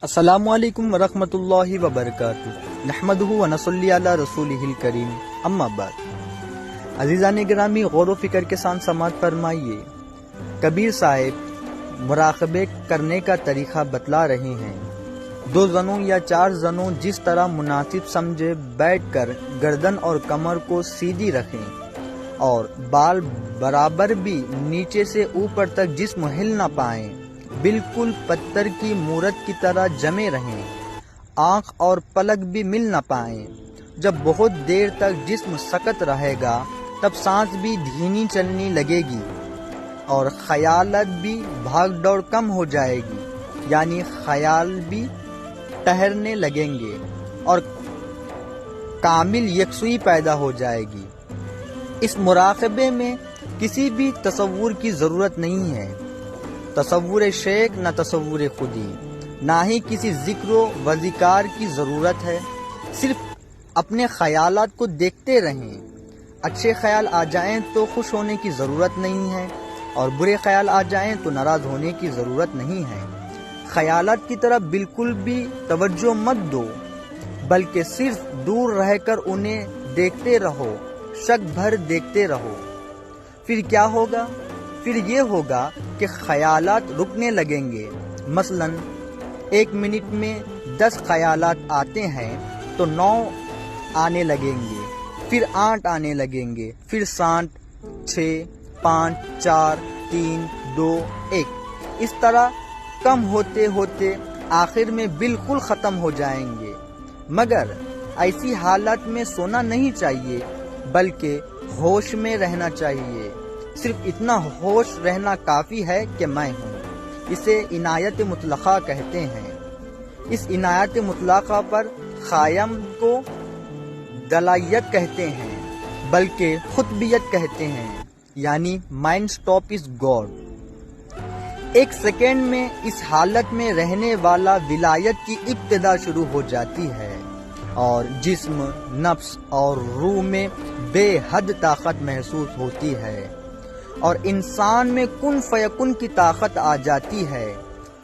السلام علیکم ورحمۃ اللہ وبرکاتہ، نحمدہ و نصلی علی رسولہ الکریم، اما بعد۔ عزیزان گرامی، غور و فکر کے ساتھ سماعت فرمائیے۔ کبیر صاحب مراقبے کرنے کا طریقہ بتلا رہے ہیں۔ 2 زنوں یا 4 زنوں جس طرح مناسب سمجھے بیٹھ کر گردن اور کمر کو سیدھی رکھیں اور بال برابر بھی نیچے سے اوپر تک جسم ہل نہ پائیں، بالکل پتھر کی مورت کی طرح جمے رہیں، آنکھ اور پلک بھی مل نہ پائیں۔ جب بہت دیر تک جسم سکت رہے گا تب سانس بھی دھیمی چلنے لگے گی اور خیالات بھی بھاگ دوڑ کم ہو جائے گی، یعنی خیال بھی ٹہرنے لگیں گے اور کامل یکسوئی پیدا ہو جائے گی۔ اس مراقبے میں کسی بھی تصور کی ضرورت نہیں ہے، تصور شیخ نہ تصور خودی، نہ ہی کسی ذکر و وذکار کی ضرورت ہے۔ صرف اپنے خیالات کو دیکھتے رہیں۔ اچھے خیال آ جائیں تو خوش ہونے کی ضرورت نہیں ہے اور برے خیال آ جائیں تو ناراض ہونے کی ضرورت نہیں ہے۔ خیالات کی طرف بالکل بھی توجہ مت دو، بلکہ صرف دور رہ کر انہیں دیکھتے رہو، شک بھر دیکھتے رہو۔ پھر کیا ہوگا؟ پھر یہ ہوگا کہ خیالات رکنے لگیں گے۔ مثلا 1 منٹ میں 10 خیالات آتے ہیں تو 9 آنے لگیں گے، پھر 8 آنے لگیں گے، پھر 7، 6، 5، 4، 3، 2، 1، اس طرح کم ہوتے ہوتے آخر میں بالکل ختم ہو جائیں گے۔ مگر ایسی حالت میں سونا نہیں چاہیے، بلکہ ہوش میں رہنا چاہیے۔ صرف اتنا ہوش رہنا کافی ہے کہ میں ہوں۔ اسے عنایت مطلقہ کہتے ہیں۔ اس عنایت مطلقہ پر قائم کو دلائیت کہتے ہیں، بلکہ خطبیت کہتے ہیں، یعنی mind stop is God. 1 second میں اس حالت میں رہنے والا ولایت کی ابتدا شروع ہو جاتی ہے اور جسم، نفس اور روح میں بے حد طاقت محسوس ہوتی ہے اور انسان میں کن فیکن کی طاقت آ جاتی ہے۔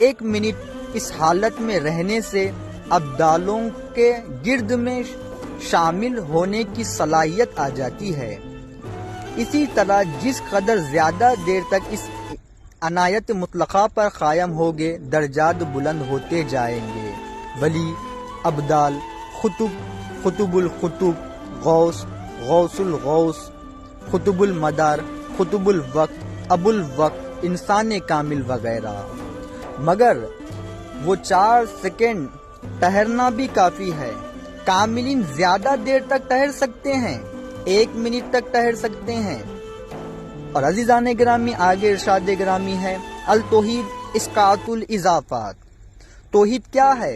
1 منٹ اس حالت میں رہنے سے ابدالوں کے گرد میں شامل ہونے کی صلاحیت آ جاتی ہے۔ اسی طرح جس قدر زیادہ دیر تک اس عنایت مطلقہ پر قائم ہوگے، درجات بلند ہوتے جائیں گے۔ ولی، ابدال، قطب القطب، غوث، غوث الغوث، قطب المدار، قطب الوقت، ابو الوقت، انسان کامل وغیرہ۔ مگر وہ 4 سیکنڈ ٹہرنا بھی کافی ہے۔ کاملین زیادہ دیر تک ٹہر سکتے ہیں، 1 منٹ تک ٹہر سکتے ہیں۔ اور عزیزان گرامی، آگے ارشاد گرامی ہے، التوحید اسقاط الاضافات۔ توحید کیا ہے؟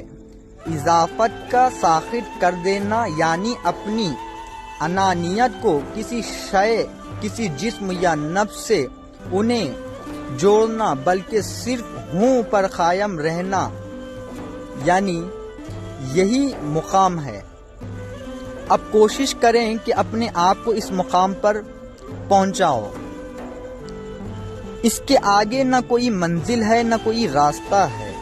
اضافت کا ساخت کر دینا، یعنی اپنی انانیت کو کسی شے، کسی جسم یا نفس سے انہیں جوڑنا، بلکہ صرف ہوں پر قائم رہنا، یعنی یہی مقام ہے۔ اب کوشش کریں کہ اپنے آپ کو اس مقام پر پہنچاؤ۔ اس کے آگے نہ کوئی منزل ہے، نہ کوئی راستہ ہے۔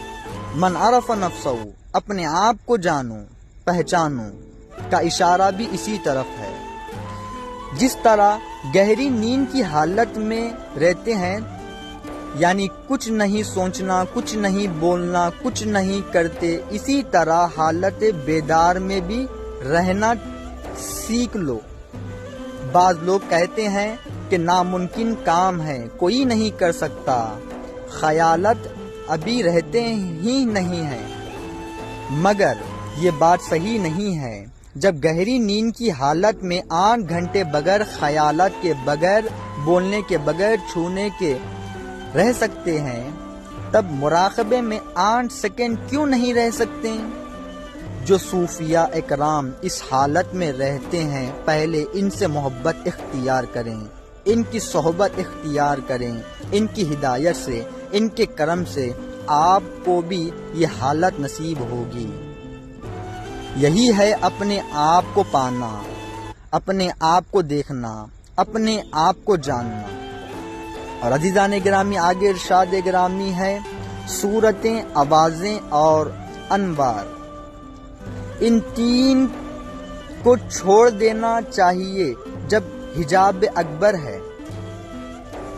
من عرف نفسہ، اپنے آپ کو جانو، پہچانو کا اشارہ بھی اسی طرف ہے۔ جس طرح گہری نیند کی حالت میں رہتے ہیں، یعنی کچھ نہیں سوچنا، کچھ نہیں بولنا، کچھ نہیں کرتے، اسی طرح حالت بیدار میں بھی رہنا سیکھ لو۔ بعض لوگ کہتے ہیں کہ ناممکن کام ہے، کوئی نہیں کر سکتا، خیالات ابھی رہتے ہی نہیں ہیں۔ مگر یہ بات صحیح نہیں ہے۔ جب گہری نیند کی حالت میں 8 گھنٹے بغیر خیالات کے، بغیر بولنے کے، بغیر چھونے کے رہ سکتے ہیں، تب مراقبے میں 8 سیکنڈ کیوں نہیں رہ سکتے؟ جو صوفیاء اکرام اس حالت میں رہتے ہیں، پہلے ان سے محبت اختیار کریں، ان کی صحبت اختیار کریں، ان کی ہدایت سے، ان کے کرم سے آپ کو بھی یہ حالت نصیب ہوگی۔ یہی ہے اپنے آپ کو پانا، اپنے آپ کو دیکھنا، اپنے آپ کو جاننا۔ اور عزیزان گرامی، آگے ارشاد گرامی ہے، صورتیں، آوازیں اور انوار۔ ان تین کو چھوڑ دینا چاہیے جب حجاب اکبر ہے،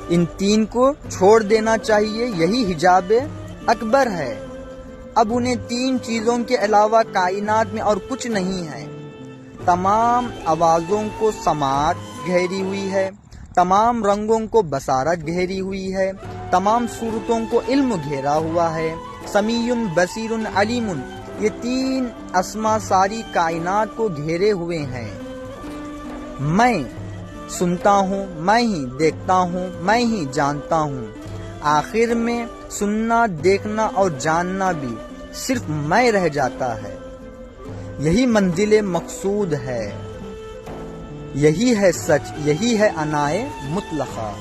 ان تین کو چھوڑ دینا چاہیے، یہی حجاب اکبر ہے۔ اب انہیں تین چیزوں کے علاوہ کائنات میں اور کچھ نہیں ہے۔ تمام آوازوں کو سماعت گھیری ہوئی ہے، تمام رنگوں کو بصارت گھیری ہوئی ہے، تمام صورتوں کو علم گھیرا ہوا ہے۔ سمیع بصیر علیم، یہ تین اسما ساری کائنات کو گھیرے ہوئے ہیں۔ میں سنتا ہوں، میں ہی دیکھتا ہوں، میں ہی جانتا ہوں۔ آخر میں سننا، دیکھنا اور جاننا بھی صرف میں رہ جاتا ہے۔ یہی منزل مقصود ہے، یہی ہے سچ، یہی ہے عنائے مطلقہ۔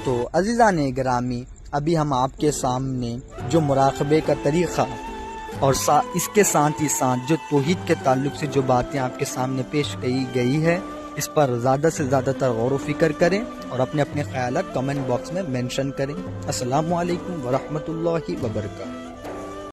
تو عزیزان گرامی، ابھی ہم آپ کے سامنے جو مراقبے کا طریقہ اور اس کے ساتھ ہی ساتھ جو توحید کے تعلق سے جو باتیں آپ کے سامنے پیش کی گئی ہے، اس پر زیادہ سے زیادہ تر غور و فکر کریں اور اپنے خیالات کمنٹ باکس میں مینشن کریں۔ السلام علیکم ورحمۃ اللہ وبرکاتہ۔